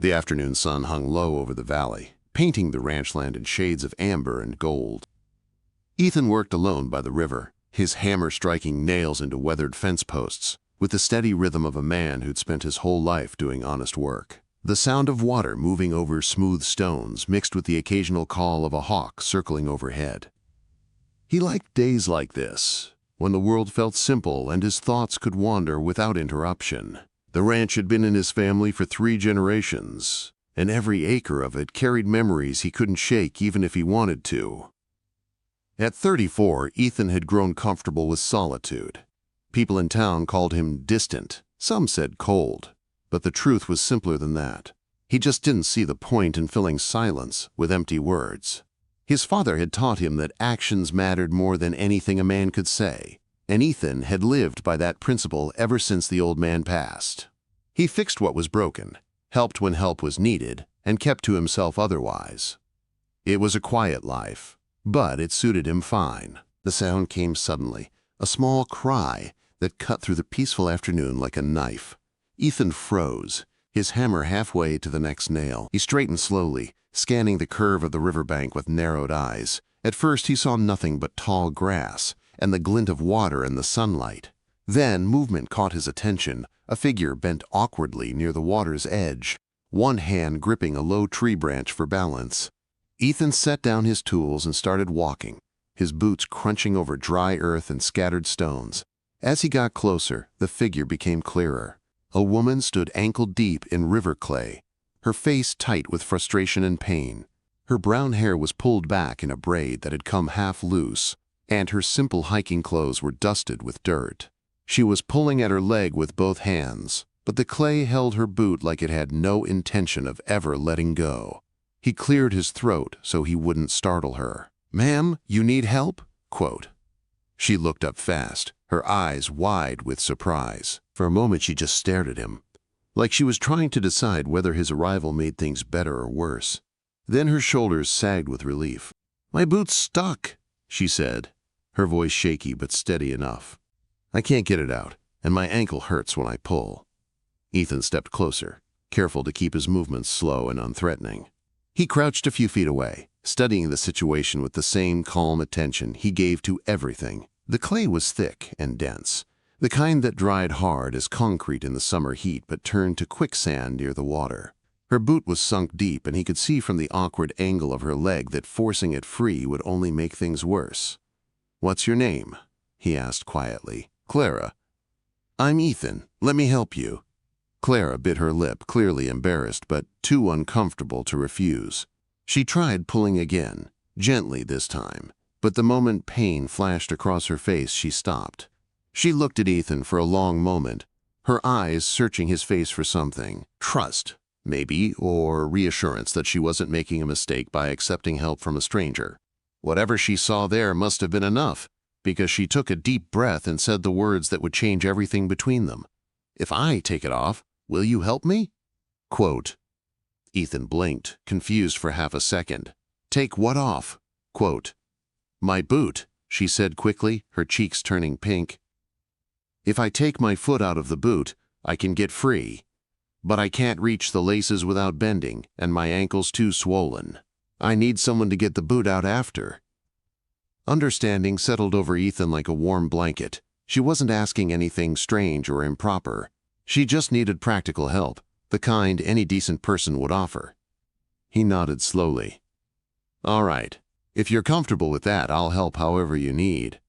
The afternoon sun hung low over the valley, painting the ranchland in shades of amber and gold. Ethan worked alone by the river, his hammer striking nails into weathered fence posts, with the steady rhythm of a man who'd spent his whole life doing honest work. The sound of water moving over smooth stones mixed with the occasional call of a hawk circling overhead. He liked days like this, when the world felt simple and his thoughts could wander without interruption. The ranch had been in his family for 3 generations, and every acre of it carried memories he couldn't shake even if he wanted to. At 34, Ethan had grown comfortable with solitude. People in town called him distant, some said cold, but the truth was simpler than that. He just didn't see the point in filling silence with empty words. His father had taught him that actions mattered more than anything a man could say, and Ethan had lived by that principle ever since the old man passed. He fixed what was broken, helped when help was needed, and kept to himself otherwise. It was a quiet life, but it suited him fine. The sound came suddenly, a small cry that cut through the peaceful afternoon like a knife. Ethan froze, his hammer halfway to the next nail. He straightened slowly, scanning the curve of the riverbank with narrowed eyes. At first he saw nothing but tall grass and the glint of water in the sunlight. Then movement caught his attention, a figure bent awkwardly near the water's edge, one hand gripping a low tree branch for balance. Ethan set down his tools and started walking, his boots crunching over dry earth and scattered stones. As he got closer, the figure became clearer. A woman stood ankle-deep in river clay, her face tight with frustration and pain. Her brown hair was pulled back in a braid that had come half loose, and her simple hiking clothes were dusted with dirt. She was pulling at her leg with both hands, but the clay held her boot like it had no intention of ever letting go. He cleared his throat so he wouldn't startle her. "Ma'am, you need help?" Quote. She looked up fast, her eyes wide with surprise. For a moment she just stared at him, like she was trying to decide whether his arrival made things better or worse. Then her shoulders sagged with relief. "My boot's stuck," she said, her voice shaky but steady enough. "I can't get it out, and my ankle hurts when I pull." Ethan stepped closer, careful to keep his movements slow and unthreatening. He crouched a few feet away, studying the situation with the same calm attention he gave to everything. The clay was thick and dense, the kind that dried hard as concrete in the summer heat but turned to quicksand near the water. Her boot was sunk deep, and he could see from the awkward angle of her leg that forcing it free would only make things worse. "What's your name?" he asked quietly. "Clara." "I'm Ethan. Let me help you." Clara bit her lip, clearly embarrassed but too uncomfortable to refuse. She tried pulling again, gently this time, but the moment pain flashed across her face, she stopped. She looked at Ethan for a long moment, her eyes searching his face for something. Trust, maybe, or reassurance that she wasn't making a mistake by accepting help from a stranger. Whatever she saw there must have been enough, because she took a deep breath and said the words that would change everything between them. "If I take it off, will you help me?" Quote. Ethan blinked, confused for half a second. "Take what off?" Quote. "My boot," she said quickly, her cheeks turning pink. "If I take my foot out of the boot, I can get free. But I can't reach the laces without bending, and my ankle's too swollen. I need someone to get the boot out after." Understanding settled over Ethan like a warm blanket. She wasn't asking anything strange or improper. She just needed practical help, the kind any decent person would offer. He nodded slowly. "All right. If you're comfortable with that, I'll help however you need."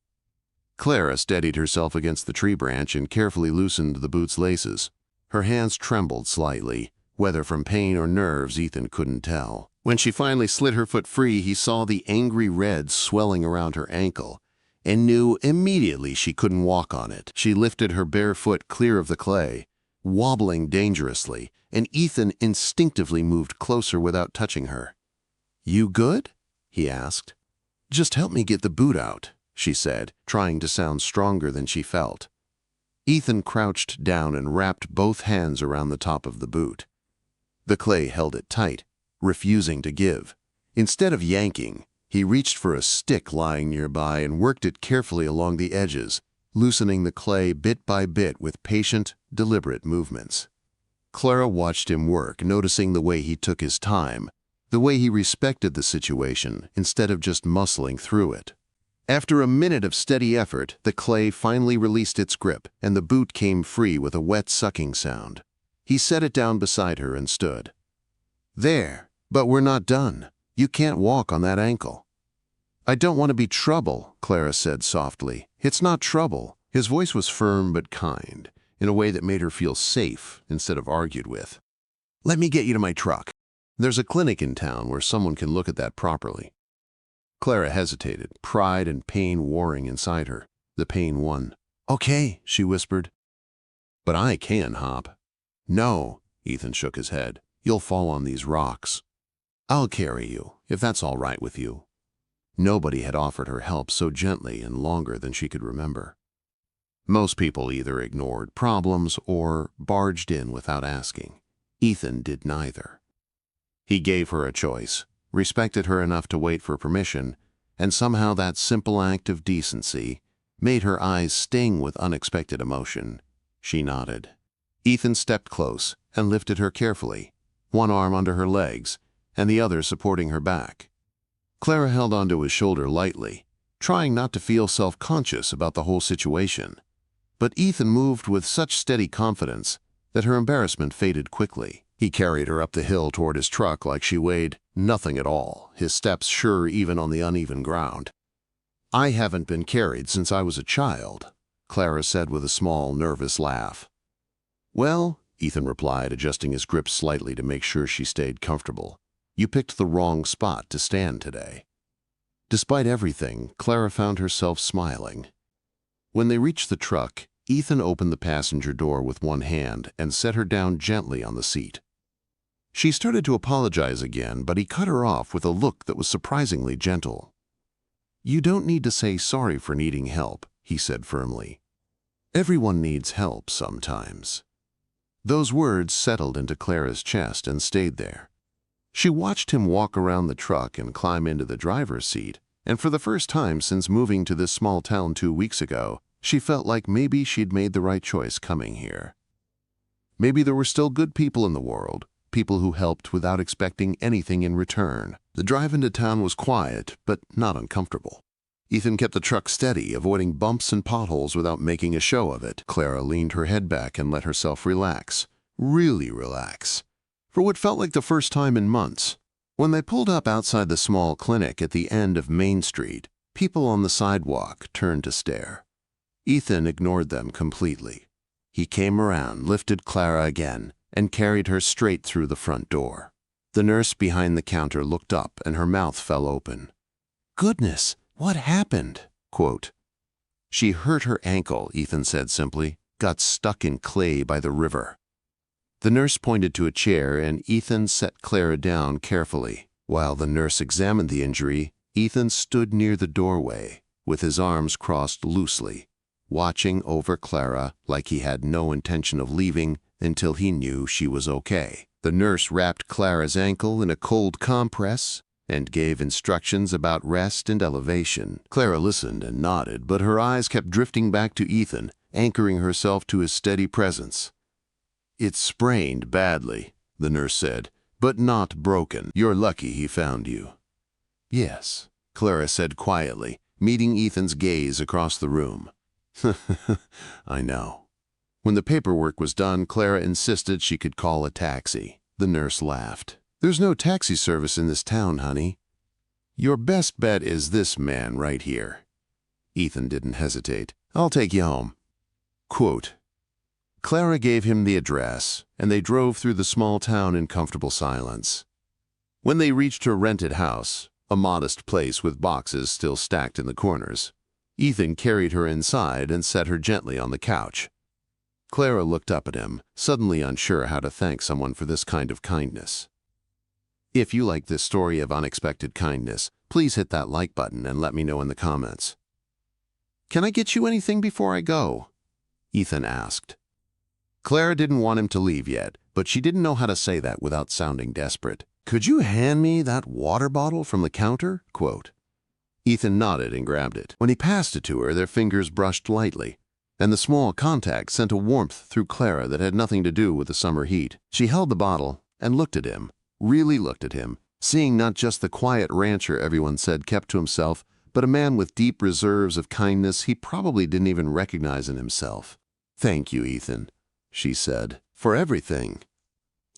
Clara steadied herself against the tree branch and carefully loosened the boot's laces. Her hands trembled slightly, whether from pain or nerves Ethan couldn't tell. When she finally slid her foot free, he saw the angry red swelling around her ankle and knew immediately she couldn't walk on it. She lifted her bare foot clear of the clay, wobbling dangerously, and Ethan instinctively moved closer without touching her. "You good?" he asked. "Just help me get the boot out," she said, trying to sound stronger than she felt. Ethan crouched down and wrapped both hands around the top of the boot. The clay held it tight, refusing to give. Instead of yanking, he reached for a stick lying nearby and worked it carefully along the edges, loosening the clay bit by bit with patient, deliberate movements. Clara watched him work, noticing the way he took his time, the way he respected the situation instead of just muscling through it. After a minute of steady effort, the clay finally released its grip, and the boot came free with a wet sucking sound. He set it down beside her and stood. "There, but we're not done. You can't walk on that ankle." "I don't want to be trouble," Clara said softly. "It's not trouble." His voice was firm but kind, in a way that made her feel safe instead of argued with. "Let me get you to my truck. There's a clinic in town where someone can look at that properly." Clara hesitated, pride and pain warring inside her. The pain won. "Okay," she whispered. "But I can hop." "No," Ethan shook his head. "You'll fall on these rocks." "I'll carry you, if that's all right with you." Nobody had offered her help so gently and longer than she could remember. Most people either ignored problems or barged in without asking. Ethan did neither. He gave her a choice, respected her enough to wait for permission, and somehow that simple act of decency made her eyes sting with unexpected emotion. She nodded. Ethan stepped close and lifted her carefully, one arm under her legs and the other supporting her back. Clara held onto his shoulder lightly, trying not to feel self-conscious about the whole situation. But Ethan moved with such steady confidence that her embarrassment faded quickly. He carried her up the hill toward his truck like she weighed nothing at all, his steps sure even on the uneven ground. "I haven't been carried since I was a child," Clara said with a small, nervous laugh. "Well," Ethan replied, adjusting his grip slightly to make sure she stayed comfortable, "you picked the wrong spot to stand today." Despite everything, Clara found herself smiling. When they reached the truck, Ethan opened the passenger door with one hand and set her down gently on the seat. She started to apologize again, but he cut her off with a look that was surprisingly gentle. "You don't need to say sorry for needing help," he said firmly. "Everyone needs help sometimes." Those words settled into Clara's chest and stayed there. She watched him walk around the truck and climb into the driver's seat, and for the first time since moving to this small town 2 weeks ago, she felt like maybe she'd made the right choice coming here. Maybe there were still good people in the world, people who helped without expecting anything in return. The drive into town was quiet, but not uncomfortable. Ethan kept the truck steady, avoiding bumps and potholes without making a show of it. Clara leaned her head back and let herself relax. Really relax. For what felt like the first time in months. When they pulled up outside the small clinic at the end of Main Street, people on the sidewalk turned to stare. Ethan ignored them completely. He came around, lifted Clara again, and carried her straight through the front door. The nurse behind the counter looked up and her mouth fell open. "Goodness, what happened?" Quote, "She hurt her ankle," Ethan said simply. "Got stuck in clay by the river." The nurse pointed to a chair and Ethan set Clara down carefully. While the nurse examined the injury, Ethan stood near the doorway, with his arms crossed loosely, watching over Clara like he had no intention of leaving until he knew she was okay. The nurse wrapped Clara's ankle in a cold compress and gave instructions about rest and elevation. Clara listened and nodded, but her eyes kept drifting back to Ethan, anchoring herself to his steady presence. "It's sprained badly," the nurse said, "but not broken. You're lucky he found you." "Yes," Clara said quietly, meeting Ethan's gaze across the room. "I know." When the paperwork was done, Clara insisted she could call a taxi. The nurse laughed. "There's no taxi service in this town, honey. Your best bet is this man right here." Ethan didn't hesitate. "I'll take you home." Quote, Clara gave him the address, and they drove through the small town in comfortable silence. When they reached her rented house, a modest place with boxes still stacked in the corners, Ethan carried her inside and set her gently on the couch. Clara looked up at him, suddenly unsure how to thank someone for this kind of kindness. If you like this story of unexpected kindness, please hit that like button and let me know in the comments. "Can I get you anything before I go?" Ethan asked. Clara didn't want him to leave yet, but she didn't know how to say that without sounding desperate. "Could you hand me that water bottle from the counter?" Quote. Ethan nodded and grabbed it. When he passed it to her, their fingers brushed lightly, and the small contact sent a warmth through Clara that had nothing to do with the summer heat. She held the bottle and looked at him, really looked at him, seeing not just the quiet rancher everyone said kept to himself, but a man with deep reserves of kindness he probably didn't even recognize in himself. "Thank you, Ethan," she said, "for everything."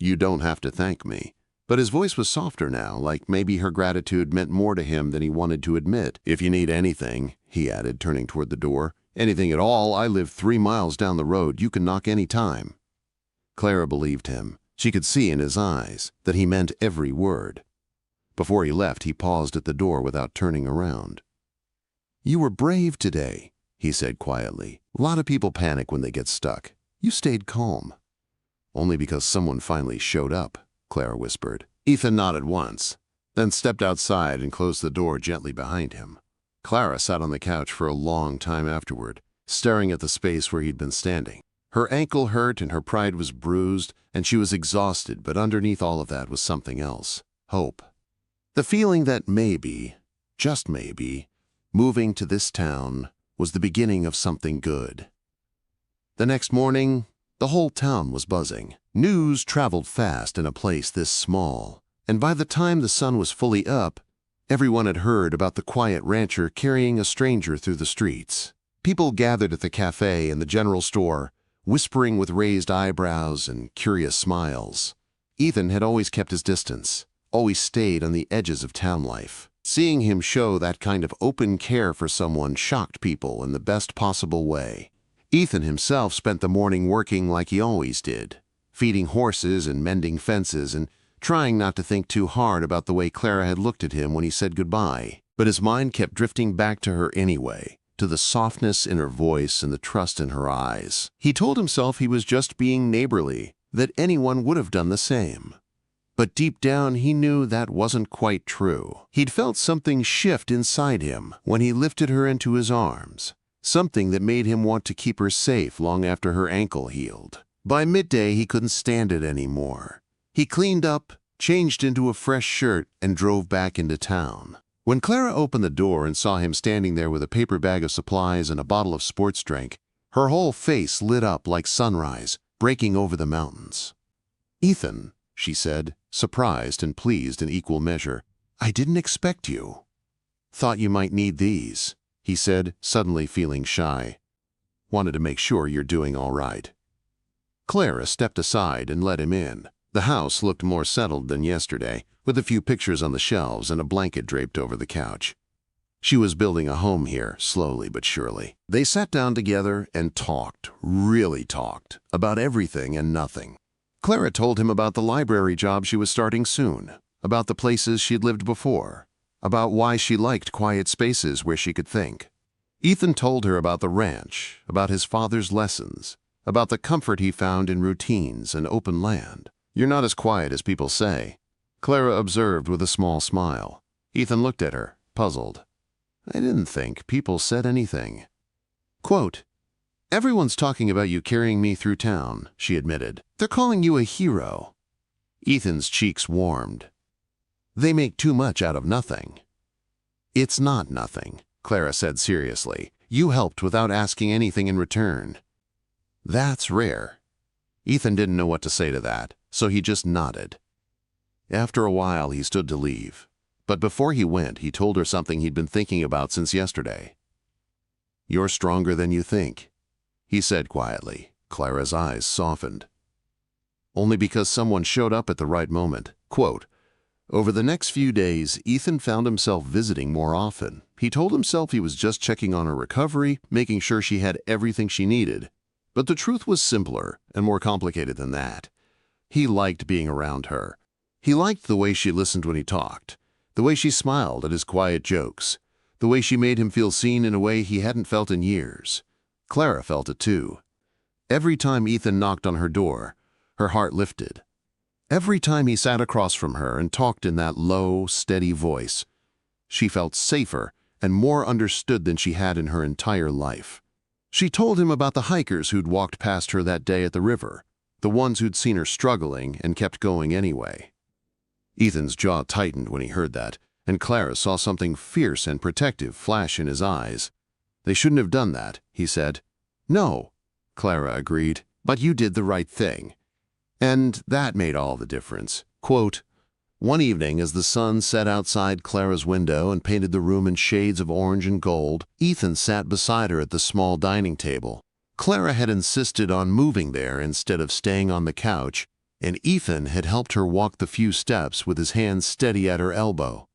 "You don't have to thank me." But his voice was softer now, like maybe her gratitude meant more to him than he wanted to admit. "If you need anything," he added, turning toward the door, "anything at all, I live 3 miles down the road. You can knock any time." Clara believed him. She could see in his eyes that he meant every word. Before he left, he paused at the door without turning around. "You were brave today," he said quietly. "A lot of people panic when they get stuck. You stayed calm." "Only because someone finally showed up," Clara whispered. Ethan nodded once, then stepped outside and closed the door gently behind him. Clara sat on the couch for a long time afterward, staring at the space where he'd been standing. Her ankle hurt and her pride was bruised, and she was exhausted, but underneath all of that was something else. Hope. The feeling that maybe, just maybe, moving to this town was the beginning of something good. The next morning, the whole town was buzzing. News traveled fast in a place this small, and by the time the sun was fully up, everyone had heard about the quiet rancher carrying a stranger through the streets. People gathered at the cafe and the general store, whispering with raised eyebrows and curious smiles. Ethan had always kept his distance, always stayed on the edges of town life. Seeing him show that kind of open care for someone shocked people in the best possible way. Ethan himself spent the morning working like he always did, feeding horses and mending fences and trying not to think too hard about the way Clara had looked at him when he said goodbye. But his mind kept drifting back to her anyway, to the softness in her voice and the trust in her eyes. He told himself he was just being neighborly, that anyone would have done the same. But deep down he knew that wasn't quite true. He'd felt something shift inside him when he lifted her into his arms, something that made him want to keep her safe long after her ankle healed. By midday he couldn't stand it anymore. He cleaned up, changed into a fresh shirt, and drove back into town. When Clara opened the door and saw him standing there with a paper bag of supplies and a bottle of sports drink, her whole face lit up like sunrise, breaking over the mountains. "Ethan," she said, surprised and pleased in equal measure, "I didn't expect you." "Thought you might need these," he said, suddenly feeling shy. "Wanted to make sure you're doing all right." Clara stepped aside and let him in. The house looked more settled than yesterday, with a few pictures on the shelves and a blanket draped over the couch. She was building a home here, slowly but surely. They sat down together and talked, really talked, about everything and nothing. Clara told him about the library job she was starting soon, about the places she'd lived before, about why she liked quiet spaces where she could think. Ethan told her about the ranch, about his father's lessons, about the comfort he found in routines and open land. "You're not as quiet as people say," Clara observed with a small smile. Ethan looked at her, puzzled. "I didn't think people said anything." Quote, "Everyone's talking about you carrying me through town," she admitted. "They're calling you a hero." Ethan's cheeks warmed. "They make too much out of nothing." "It's not nothing," Clara said seriously. "You helped without asking anything in return." "That's rare." Ethan didn't know what to say to that, so he just nodded. After a while, he stood to leave. But before he went, he told her something he'd been thinking about since yesterday. "You're stronger than you think," he said quietly. Clara's eyes softened. "Only because someone showed up at the right moment." Quote, over the next few days, Ethan found himself visiting more often. He told himself he was just checking on her recovery, making sure she had everything she needed. But the truth was simpler and more complicated than that. He liked being around her. He liked the way she listened when he talked, the way she smiled at his quiet jokes, the way she made him feel seen in a way he hadn't felt in years. Clara felt it too. Every time Ethan knocked on her door, her heart lifted. Every time he sat across from her and talked in that low, steady voice, she felt safer and more understood than she had in her entire life. She told him about the hikers who'd walked past her that day at the river, the ones who'd seen her struggling and kept going anyway. Ethan's jaw tightened when he heard that, and Clara saw something fierce and protective flash in his eyes. "They shouldn't have done that," he said. "No," Clara agreed, "but you did the right thing." And that made all the difference. Quote, one evening, as the sun set outside Clara's window and painted the room in shades of orange and gold, Ethan sat beside her at the small dining table. Clara had insisted on moving there instead of staying on the couch, and Ethan had helped her walk the few steps with his hand steady at her elbow.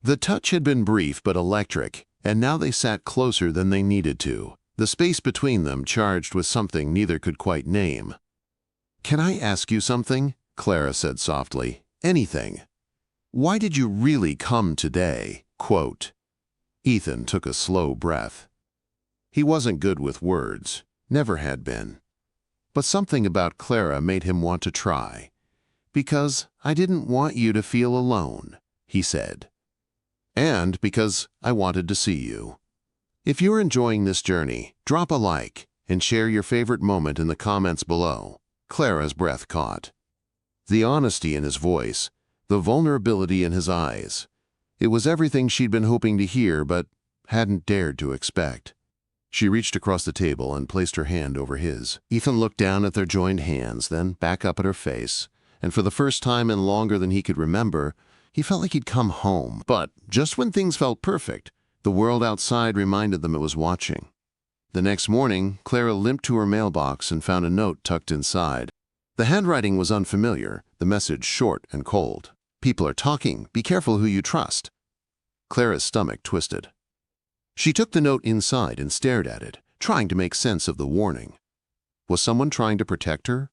The touch had been brief but electric, and now they sat closer than they needed to, the space between them charged with something neither could quite name. "Can I ask you something?" Clara said softly. "Anything. Why did you really come today?" Quote. Ethan took a slow breath. He wasn't good with words, never had been. But something about Clara made him want to try. "Because I didn't want you to feel alone," he said. "And because I wanted to see you." If you're enjoying this journey, drop a like and share your favorite moment in the comments below. Clara's breath caught. The honesty in his voice, the vulnerability in his eyes. It was everything she'd been hoping to hear but hadn't dared to expect. She reached across the table and placed her hand over his. Ethan looked down at their joined hands, then back up at her face, and for the first time in longer than he could remember, he felt like he'd come home. But just when things felt perfect, the world outside reminded them it was watching. The next morning, Clara limped to her mailbox and found a note tucked inside. The handwriting was unfamiliar, the message short and cold. "People are talking. Be careful who you trust." Clara's stomach twisted. She took the note inside and stared at it, trying to make sense of the warning. Was someone trying to protect her?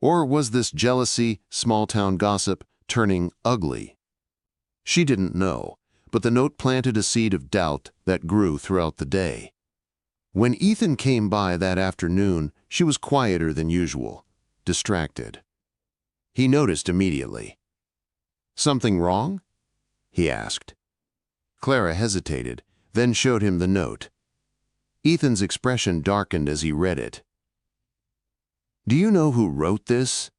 Or was this jealousy, small-town gossip, turning ugly? She didn't know, but the note planted a seed of doubt that grew throughout the day. When Ethan came by that afternoon, she was quieter than usual, distracted. He noticed immediately. "Something wrong?" he asked. Clara hesitated, then showed him the note. Ethan's expression darkened as he read it. "Do you know who wrote this?"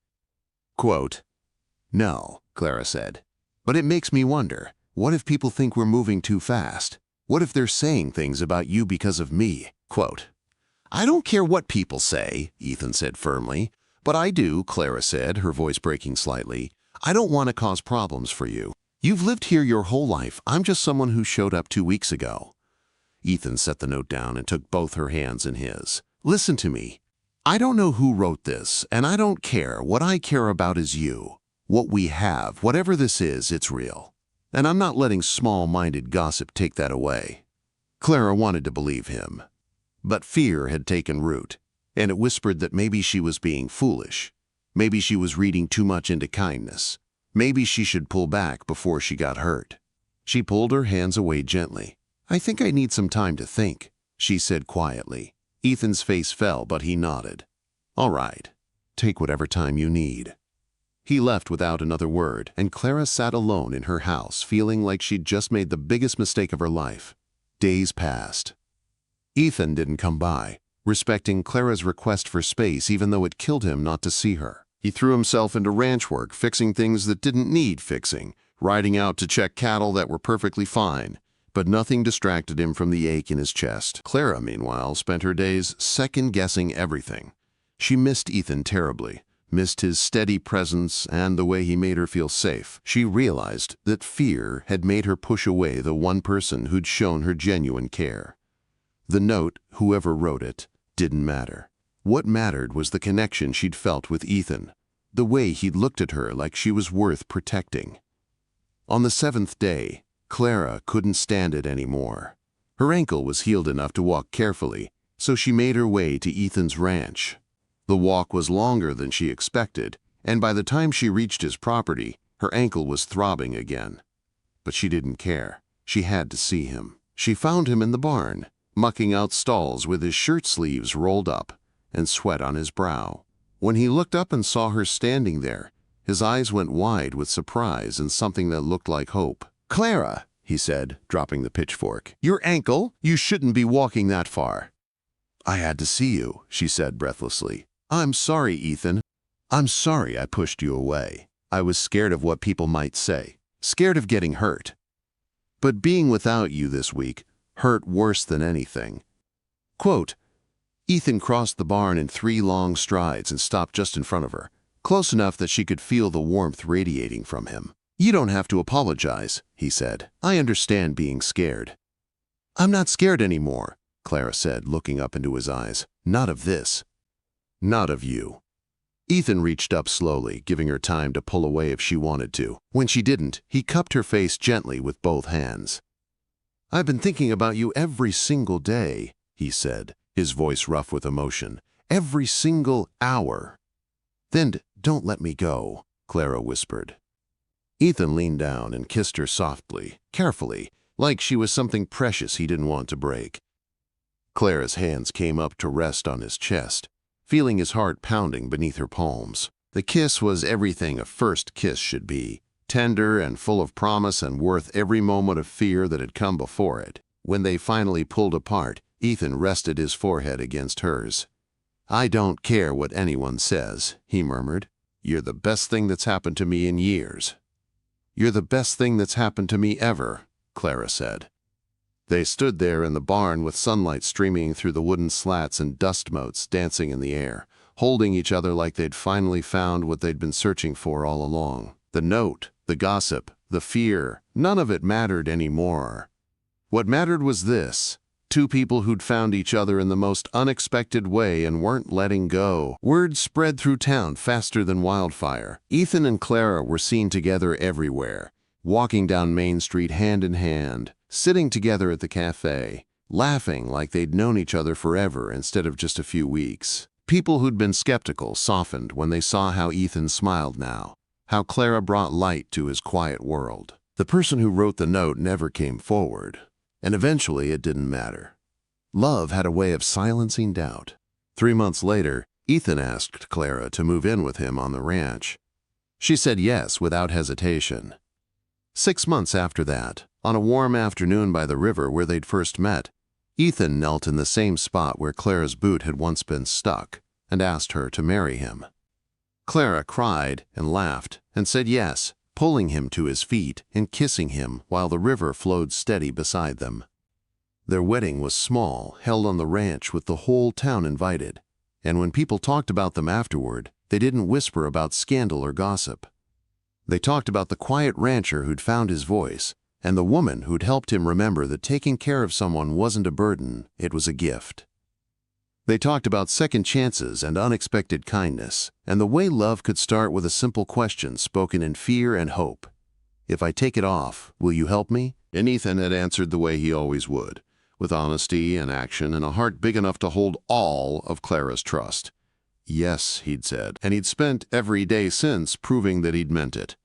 Quote, "No," Clara said. "But it makes me wonder, what if people think we're moving too fast? What if they're saying things about you because of me?" Quote, "I don't care what people say," Ethan said firmly. "But I do," Clara said, her voice breaking slightly. "I don't want to cause problems for you. You've lived here your whole life. I'm just someone who showed up 2 weeks ago." Ethan set the note down and took both her hands in his. "Listen to me. I don't know who wrote this, and I don't care. What I care about is you. What we have, whatever this is, it's real. And I'm not letting small-minded gossip take that away." Clara wanted to believe him. But fear had taken root, and it whispered that maybe she was being foolish. Maybe she was reading too much into kindness. Maybe she should pull back before she got hurt. She pulled her hands away gently. "I think I need some time to think," she said quietly. Ethan's face fell, but he nodded. "All right. Take whatever time you need." He left without another word, and Clara sat alone in her house, feeling like she'd just made the biggest mistake of her life. Days passed. Ethan didn't come by, respecting Clara's request for space even though it killed him not to see her. He threw himself into ranch work, fixing things that didn't need fixing, riding out to check cattle that were perfectly fine. But nothing distracted him from the ache in his chest. Clara, meanwhile, spent her days second-guessing everything. She missed Ethan terribly, missed his steady presence and the way he made her feel safe. She realized that fear had made her push away the one person who'd shown her genuine care. The note, whoever wrote it, didn't matter. What mattered was the connection she'd felt with Ethan, the way he'd looked at her like she was worth protecting. On the 7th day, Clara couldn't stand it anymore. Her ankle was healed enough to walk carefully, so she made her way to Ethan's ranch. The walk was longer than she expected, and by the time she reached his property, her ankle was throbbing again. But she didn't care. She had to see him. She found him in the barn, mucking out stalls with his shirt sleeves rolled up and sweat on his brow. When he looked up and saw her standing there, his eyes went wide with surprise and something that looked like hope. "Clara," he said, dropping the pitchfork. "Your ankle? You shouldn't be walking that far." "I had to see you," she said breathlessly. "I'm sorry, Ethan. I'm sorry I pushed you away. I was scared of what people might say, scared of getting hurt. But being without you this week hurt worse than anything." Quote, Ethan crossed the barn in 3 long strides and stopped just in front of her, close enough that she could feel the warmth radiating from him. "You don't have to apologize," he said. "I understand being scared." "I'm not scared anymore," Clara said, looking up into his eyes. "Not of this. Not of you." Ethan reached up slowly, giving her time to pull away if she wanted to. When she didn't, he cupped her face gently with both hands. "I've been thinking about you every single day," he said, his voice rough with emotion. "Every single hour." "Then don't let me go," Clara whispered. Ethan leaned down and kissed her softly, carefully, like she was something precious he didn't want to break. Clara's hands came up to rest on his chest, feeling his heart pounding beneath her palms. The kiss was everything a first kiss should be, tender and full of promise and worth every moment of fear that had come before it. When they finally pulled apart, Ethan rested his forehead against hers. "I don't care what anyone says," he murmured. "You're the best thing that's happened to me in years." "You're the best thing that's happened to me ever," Clara said. They stood there in the barn with sunlight streaming through the wooden slats and dust motes dancing in the air, holding each other like they'd finally found what they'd been searching for all along. The note, the gossip, the fear, none of it mattered anymore. What mattered was this: 2 people who'd found each other in the most unexpected way and weren't letting go. Word spread through town faster than wildfire. Ethan and Clara were seen together everywhere, walking down Main Street hand in hand, sitting together at the cafe, laughing like they'd known each other forever instead of just a few weeks. People who'd been skeptical softened when they saw how Ethan smiled now, how Clara brought light to his quiet world. The person who wrote the note never came forward, and eventually it didn't matter. Love had a way of silencing doubt. 3 months later, Ethan asked Clara to move in with him on the ranch. She said yes without hesitation. 6 months after that, on a warm afternoon by the river where they'd first met, Ethan knelt in the same spot where Clara's boot had once been stuck and asked her to marry him. Clara cried and laughed and said yes, pulling him to his feet and kissing him while the river flowed steady beside them. Their wedding was small, held on the ranch with the whole town invited, and when people talked about them afterward, they didn't whisper about scandal or gossip. They talked about the quiet rancher who'd found his voice, and the woman who'd helped him remember that taking care of someone wasn't a burden, it was a gift. They talked about second chances and unexpected kindness, and the way love could start with a simple question spoken in fear and hope. "If I take it off, will you help me?" And Ethan had answered the way he always would, with honesty and action and a heart big enough to hold all of Clara's trust. "Yes," he'd said, and he'd spent every day since proving that he'd meant it.